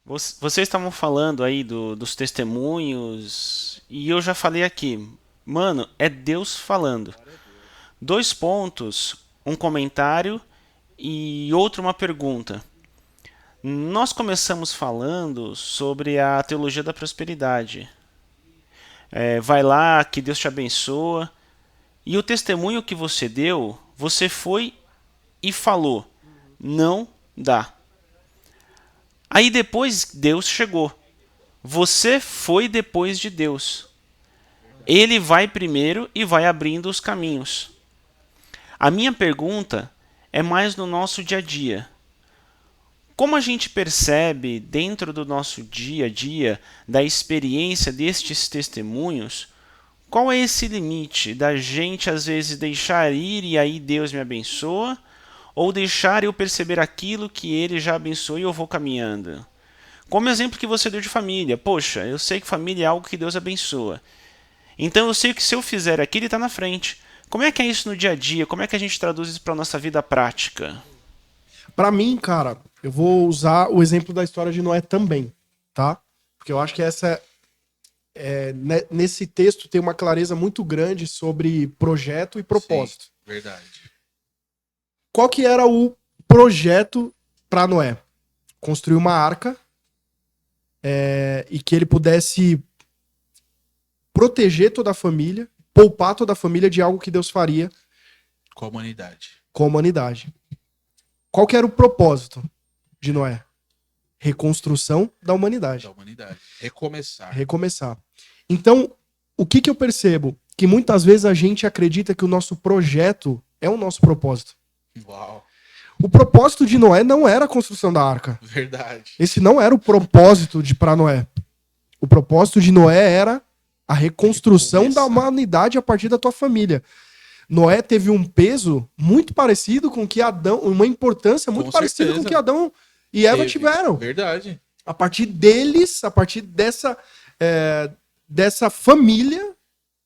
Vocês estavam falando aí dos testemunhos e eu já falei aqui. Mano, é Deus falando. Glória a Deus. Dois pontos, um comentário e outro uma pergunta. Nós começamos falando sobre a teologia da prosperidade. Vai lá, que Deus te abençoa. E o testemunho que você deu, você foi e falou: Uhum. não dá. Aí depois Deus chegou. Você foi depois de Deus. Verdade. Ele vai primeiro e vai abrindo os caminhos. A minha pergunta é mais no nosso dia a dia. Como a gente percebe dentro do nosso dia a dia, da experiência destes testemunhos, qual é esse limite da gente às vezes deixar ir e aí Deus me abençoa, ou deixar eu perceber aquilo que ele já abençoou e eu vou caminhando? Como exemplo que você deu de família, poxa, eu sei que família é algo que Deus abençoa. Então eu sei que se eu fizer aquilo, ele está na frente. Como é que é isso no dia a dia? Como é que a gente traduz isso para a nossa vida prática? Pra mim, cara, eu vou usar o exemplo da história de Noé também, tá? Porque eu acho que nesse texto tem uma clareza muito grande sobre projeto e Sim, propósito. verdade. Qual que era o projeto para Noé? Construir uma arca e que ele pudesse proteger toda a família, poupar toda a família de algo que Deus faria Com a humanidade. com a humanidade. Qual que era o propósito de Noé? Reconstrução da humanidade. Da humanidade. Recomeçar. Recomeçar. Então, o que que eu percebo? Que muitas vezes a gente acredita que o nosso projeto é o nosso propósito. Uau. O propósito de Noé não era a construção da arca. Verdade. Esse não era o propósito de para Noé. O propósito de Noé era a reconstrução da Recomeçar. humanidade a partir da tua família. Noé teve um peso muito parecido com que Adão, uma importância muito Com parecida com certeza. que Adão e Eva Teve. tiveram. Verdade. A partir deles, a partir dessa família,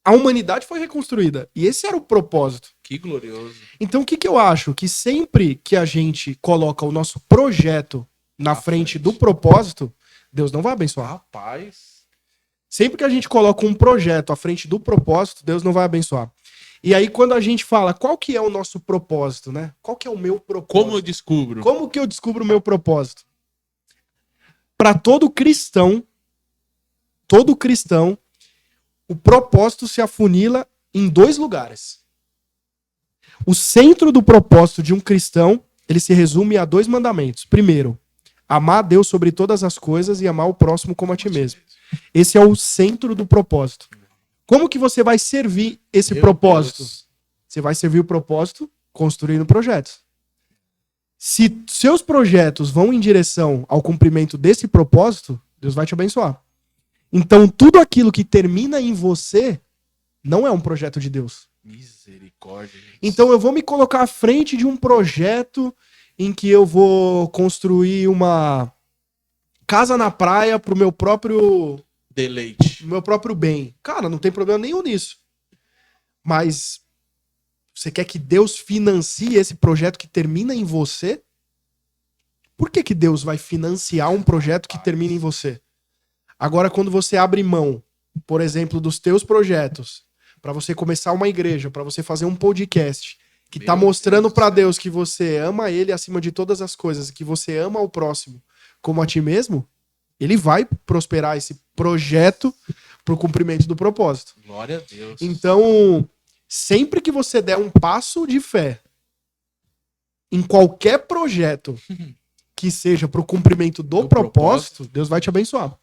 a humanidade foi reconstruída. E esse era o propósito. Que glorioso. Então, o que, que eu acho? Que sempre que a gente coloca o nosso projeto na frente do propósito, Deus não vai abençoar. Rapaz. Sempre que a gente coloca um projeto à frente do propósito, Deus não vai abençoar. E aí, quando a gente fala qual que é o nosso propósito, né? Qual que é o meu propósito? Como eu descubro? Como que eu descubro o meu propósito? Para todo cristão, o propósito se afunila em dois lugares. O centro do propósito de um cristão, ele se resume a dois mandamentos. Primeiro, amar a Deus sobre todas as coisas e amar o próximo como a ti mesmo. Esse é o centro do propósito. Como que você vai servir esse Meu propósito? Deus. Você vai servir o propósito construindo projetos. Se seus projetos vão em direção ao cumprimento desse propósito, Deus vai te abençoar. Então, tudo aquilo que termina em você não é um projeto de Deus. Misericórdia. Gente. Então, eu vou me colocar à frente de um projeto em que eu vou construir uma casa na praia pro meu próprio Deleite. bem. Cara, não tem problema nenhum nisso. Mas você quer que Deus financie esse projeto que termina em você? Por que que Deus vai financiar um projeto que termina em você? Agora, quando você abre mão, por exemplo, dos teus projetos, para você começar uma igreja, para você fazer um podcast, que está Meu mostrando Deus do para céu. Deus que você ama ele acima de todas as coisas, que você ama o próximo como a ti mesmo, ele vai prosperar esse projeto para o cumprimento do propósito. Glória a Deus. Então, sempre que você der um passo de fé em qualquer projeto que seja para o cumprimento do propósito, Deus vai te abençoar.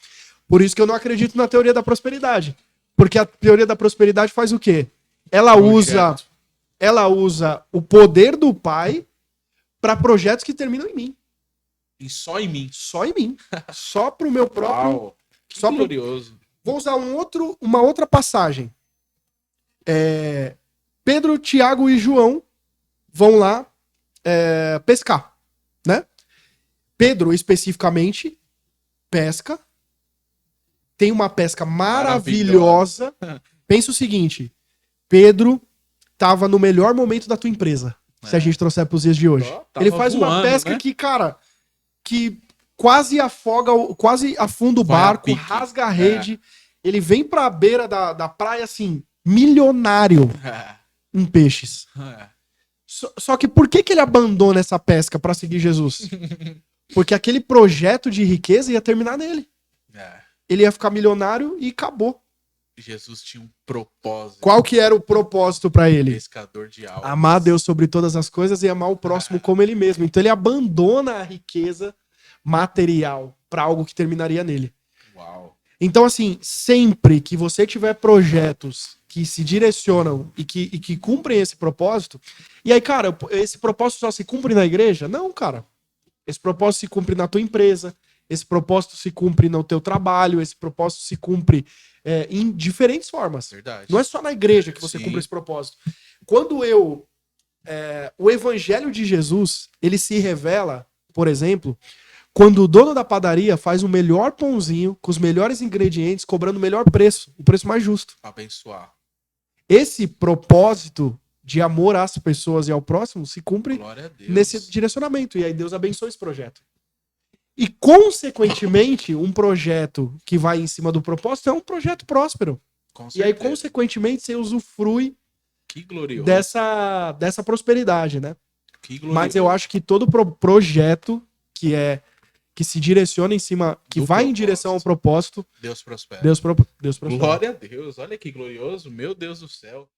Por isso que eu não acredito na teoria da prosperidade. Porque a teoria da prosperidade faz o quê? Ela Projeto. usa o poder do Pai para projetos que terminam em mim. E só em mim. Só em mim. Só pro meu próprio. Uau. Que Só pro... glorioso. Vou usar uma outra passagem. Pedro, Tiago e João vão lá pescar, né? Pedro, especificamente, pesca. Tem uma pesca maravilhosa. Pensa o seguinte: Pedro estava no melhor momento da tua empresa. Se a gente trouxer para os dias de hoje. Tava Ele faz uma voando, pesca né? que, cara, que quase afoga, quase afunda o Vai a barco, pique. rasga a rede. Ele vem pra beira da praia, assim, milionário em peixes. Só que por que ele abandona essa pesca pra seguir Jesus? Porque aquele projeto de riqueza ia terminar nele. Ele ia ficar milionário e acabou. Jesus tinha um propósito. Qual que era o propósito pra ele? Pescador de almas. Amar a Deus sobre todas as coisas e amar o próximo como ele mesmo. Então ele abandona a riqueza material pra algo que terminaria nele. Uau. Então, assim, sempre que você tiver projetos que se direcionam e que cumprem esse propósito, e aí, cara, esse propósito só se cumpre na igreja? Não, cara. Esse propósito se cumpre na tua empresa, esse propósito se cumpre no teu trabalho, esse propósito se cumpre em diferentes formas. Verdade. Não é só na igreja que você Sim. cumpre esse propósito. Quando o evangelho de Jesus, ele se revela, por exemplo, quando o dono da padaria faz o melhor pãozinho, com os melhores ingredientes, cobrando o melhor preço, o preço mais justo. Abençoar. Esse propósito de amor às pessoas e ao próximo se cumpre Glória a Deus. nesse direcionamento. E aí Deus abençoa esse projeto. E, consequentemente, um projeto que vai em cima do propósito é um projeto próspero. Com E aí, certeza. consequentemente, você usufrui Que glorioso. dessa prosperidade, né? Que glorioso. Mas eu acho que todo projeto que se direciona em cima, que Do vai em propósito. direção ao propósito, Deus prospera. Deus prospera. Glória a Deus. Olha que glorioso. Meu Deus do céu.